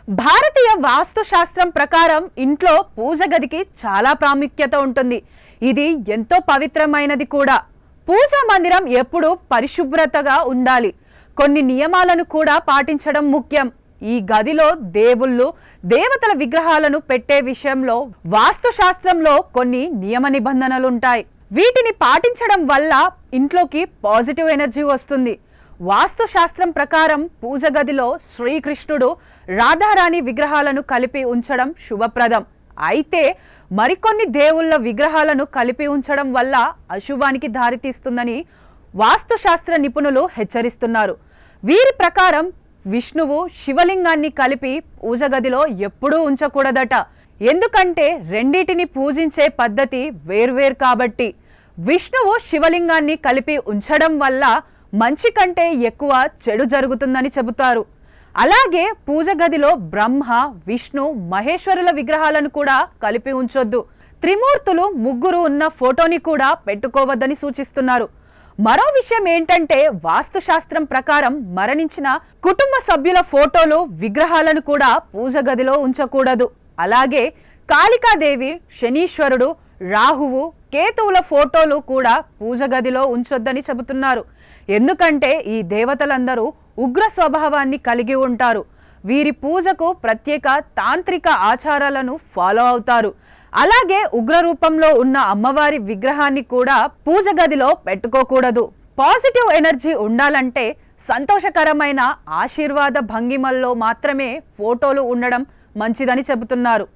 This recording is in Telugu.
భారతీయ వాస్తు శాస్త్రం ప్రకారం ఇంట్లో పూజ గదికి చాలా ప్రాముఖ్యత ఉంటుంది. ఇది ఎంతో పవిత్రమైనది కూడా. పూజా మందిరం ఎప్పుడూ పరిశుభ్రతగా ఉండాలి. కొన్ని నియమాలను కూడా పాటించడం ముఖ్యం. ఈ గదిలో దేవుళ్ళు, దేవతల విగ్రహాలను పెట్టే విషయంలో వాస్తు శాస్త్రంలో కొన్ని నియమ నిబంధనలు ఉంటాయి. వీటిని పాటించడం వల్ల ఇంట్లోకి పాజిటివ్ ఎనర్జీ వస్తుంది. వాస్తు శాస్త్రం ప్రకారం పూజ గదిలో శ్రీకృష్ణుడు, రాధారాణి విగ్రహాలను కలిపి ఉంచడం శుభప్రదం. అయితే మరికొన్ని దేవుళ్ళ విగ్రహాలను కలిపి ఉంచడం వల్ల అశుభానికి దారితీస్తుందని వాస్తు శాస్త్ర నిపుణులు హెచ్చరిస్తున్నారు. వీరి ప్రకారం విష్ణువు, శివలింగాన్ని కలిపి పూజ గదిలో ఎప్పుడూ ఉంచకూడదట. ఎందుకంటే రెండిటిని పూజించే పద్ధతి వేర్వేరు కాబట్టి. విష్ణువు, శివలింగాన్ని కలిపి ఉంచడం వల్ల మంచి కంటే ఎక్కువ చెడు జరుగుతుందని చెబుతారు. అలాగే పూజ గదిలో బ్రహ్మ, విష్ణు, మహేశ్వరుల విగ్రహాలను కూడా కలిపి ఉంచొద్దు. త్రిమూర్తులు ముగ్గురు ఉన్న ఫోటోని కూడా పెట్టుకోవద్దని సూచిస్తున్నారు. మరో విషయం ఏంటంటే వాస్తు శాస్త్రం ప్రకారం మరణించిన కుటుంబ సభ్యుల ఫోటోలు, విగ్రహాలను కూడా పూజ గదిలో ఉంచకూడదు. అలాగే కాళికాదేవి, శనీశ్వరుడు, రాహువు, కేతువుల ఫోటోలు కూడా పూజ గదిలో ఉంచొద్దని చెబుతున్నారు. ఎందుకంటే ఈ దేవతలందరూ ఉగ్ర స్వభావాన్ని కలిగి ఉంటారు. వీరి పూజకు ప్రత్యేక తాంత్రిక ఆచారాలను ఫాలో అవుతారు. అలాగే ఉగ్ర రూపంలో ఉన్న అమ్మవారి విగ్రహాన్ని కూడా పూజ గదిలో పెట్టుకోకూడదు. పాజిటివ్ ఎనర్జీ ఉండాలంటే సంతోషకరమైన ఆశీర్వాద భంగిమల్లో మాత్రమే ఫోటోలు ఉండడం మంచిదని చెబుతున్నారు.